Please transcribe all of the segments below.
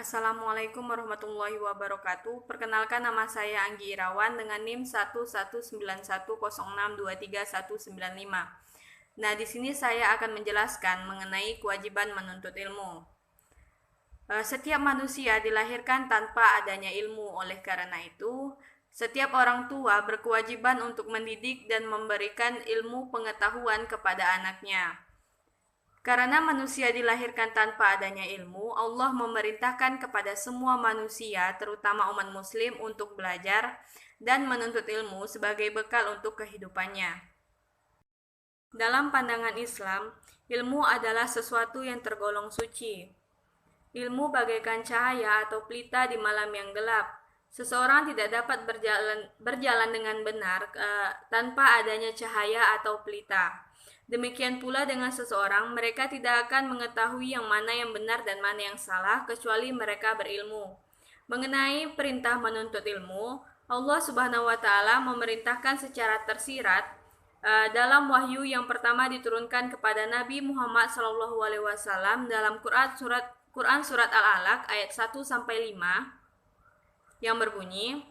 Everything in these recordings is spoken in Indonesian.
Assalamualaikum warahmatullahi wabarakatuh. Perkenalkan, nama saya Anggi Irawan dengan NIM 11910623195. Nah, di sini saya akan menjelaskan mengenai kewajiban menuntut ilmu. Setiap manusia dilahirkan tanpa adanya ilmu. Oleh karena itu, setiap orang tua berkewajiban untuk mendidik dan memberikan ilmu pengetahuan kepada anaknya. Karena manusia dilahirkan tanpa adanya ilmu, Allah memerintahkan kepada semua manusia, terutama umat muslim, untuk belajar dan menuntut ilmu sebagai bekal untuk kehidupannya. Dalam pandangan Islam, ilmu adalah sesuatu yang tergolong suci. Ilmu bagaikan cahaya atau pelita di malam yang gelap. Seseorang tidak dapat berjalan dengan benar tanpa adanya cahaya atau pelita. Demikian pula dengan seseorang, mereka tidak akan mengetahui yang mana yang benar dan mana yang salah kecuali mereka berilmu. Mengenai perintah menuntut ilmu, Allah Subhanahu wa taala memerintahkan secara tersirat dalam wahyu yang pertama diturunkan kepada Nabi Muhammad SAW dalam Quran surat Al-Alaq ayat 1 sampai 5 yang berbunyi,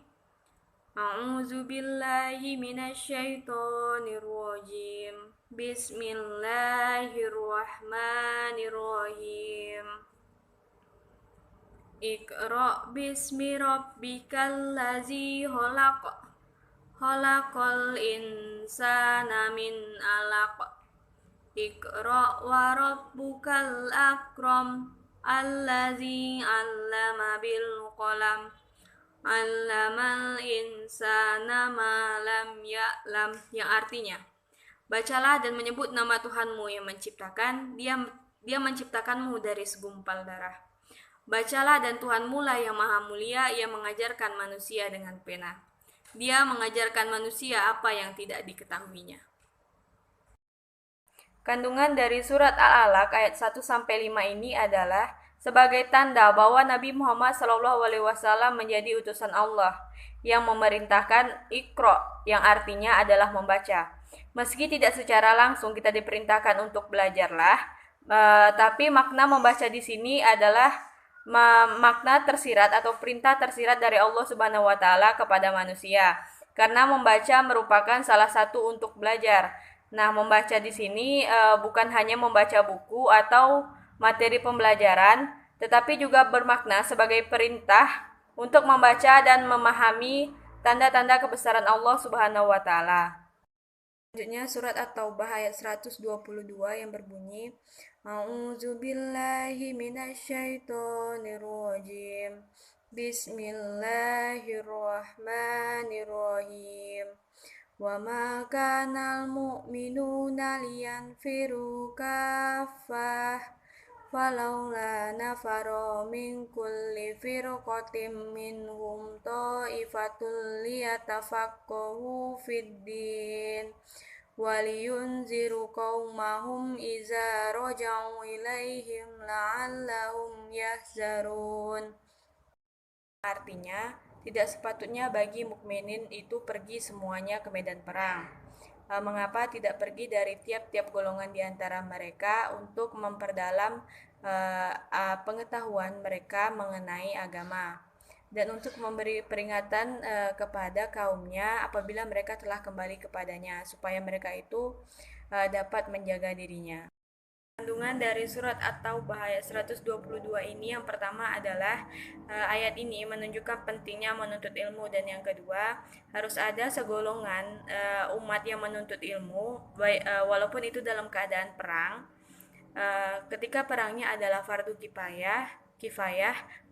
A'udzu billahi minasyaitonir rajim. Bismillahirrahmanirrahim. Iqra bismi rabbikal ladzi khalaq. Khalaqal insana min 'alaq. Iqra wa rabbukal akram. Allazi 'allama bil qalam. 'Allamal insana ma lam ya'lam, yang artinya, bacalah dan menyebut nama Tuhanmu yang menciptakan, dia menciptakanmu dari segumpal darah. Bacalah dan Tuhanmu lah yang maha mulia, yang mengajarkan manusia dengan pena. Dia mengajarkan manusia apa yang tidak diketahuinya. Kandungan dari surat Al-Alaq ayat 1 sampai 5 ini adalah sebagai tanda bahwa Nabi Muhammad SAW menjadi utusan Allah yang memerintahkan Iqra, yang artinya adalah membaca. Meski tidak secara langsung kita diperintahkan untuk belajarlah, tapi makna membaca di sini adalah makna tersirat atau perintah tersirat dari Allah Subhanahu wa taala kepada manusia. Karena membaca merupakan salah satu untuk belajar. Nah, membaca di sini bukan hanya membaca buku atau materi pembelajaran, tetapi juga bermakna sebagai perintah untuk membaca dan memahami tanda-tanda kebesaran Allah Subhanahu wa taala. Selanjutnya surat At-Taubah ayat 122 yang berbunyi, A'udzu billahi minasyaitonir rajim. Bismillahirrahmanirrahim. Wa ma kanal mu'minuna liyanfiru kaffah falaula nafaro min kulli firqatin minhum ta'ifatul liyatafaqahu fid din waliyunziru qaumahum iza raja'u ilaihim la'allahum yahzarun. Artinya, tidak sepatutnya bagi mukminin itu pergi semuanya ke medan perang. Mengapa tidak pergi dari tiap-tiap golongan di antara mereka untuk memperdalam pengetahuan mereka mengenai agama, dan untuk memberi peringatan kepada kaumnya apabila mereka telah kembali kepadanya, supaya mereka itu dapat menjaga dirinya. Kandungan dari surat At-Taubah ayat 122 ini, yang pertama adalah ayat ini menunjukkan pentingnya menuntut ilmu, dan yang kedua, harus ada segolongan umat yang menuntut ilmu walaupun itu dalam keadaan perang. Ketika perangnya adalah fardu kifayah,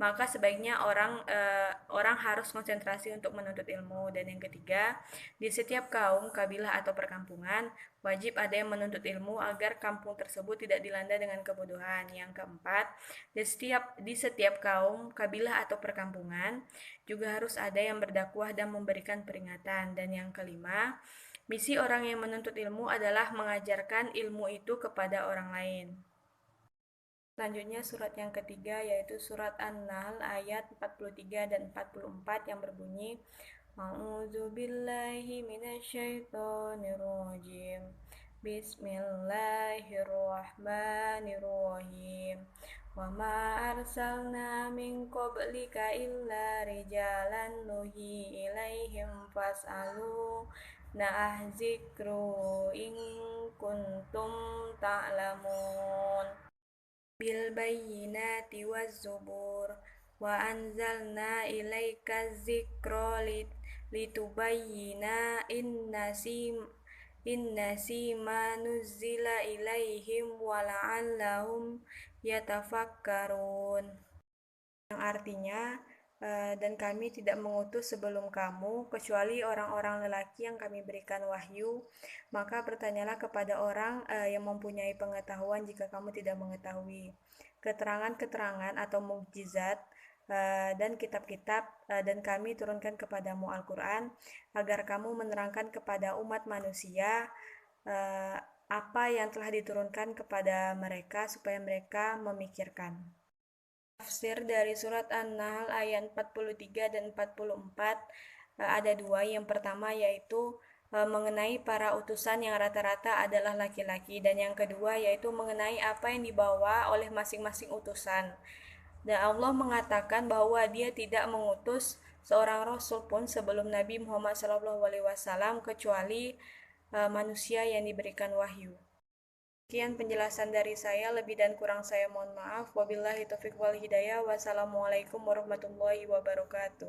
maka sebaiknya orang harus konsentrasi untuk menuntut ilmu. Dan yang ketiga, di setiap kaum, kabilah atau perkampungan wajib ada yang menuntut ilmu agar kampung tersebut tidak dilanda dengan kebodohan. Yang keempat, di setiap kaum, kabilah atau perkampungan juga harus ada yang berdakwah dan memberikan peringatan. Dan yang kelima, misi orang yang menuntut ilmu adalah mengajarkan ilmu itu kepada orang lain. Selanjutnya surat yang ketiga, yaitu surat An-Nahl ayat 43 dan 44 yang berbunyi, A'udzu billahi minasyaitonir rajim. Bismillahirrahmanirrahim. وما أرسلنا من قبلك إلا رجالا نوحي إليهم فاسألوا الذكر إن كنتم تعلمون بالبينات والزبور وأنزلنا إليك الذكر لتبين الناس ما نزل إليهم ولعلهم yatafakkarun, yang artinya dan kami tidak mengutus sebelum kamu kecuali orang-orang lelaki yang kami berikan wahyu, maka bertanyalah kepada orang yang mempunyai pengetahuan jika kamu tidak mengetahui keterangan-keterangan atau mukjizat dan kitab-kitab dan kami turunkan kepadamu Al-Quran agar kamu menerangkan kepada umat manusia apa yang telah diturunkan kepada mereka supaya mereka memikirkan. Tafsir dari surat An-Nahl ayat 43 dan 44 ada dua. Yang pertama yaitu mengenai para utusan yang rata-rata adalah laki-laki, dan yang kedua yaitu mengenai apa yang dibawa oleh masing-masing utusan. Dan Allah mengatakan bahwa Dia tidak mengutus seorang rasul pun sebelum Nabi Muhammad SAW kecuali manusia yang diberikan wahyu. Sekian penjelasan dari saya, lebih dan kurang saya mohon maaf. Wabillahi taufiq wal hidayah. Wassalamualaikum warahmatullahi wabarakatuh.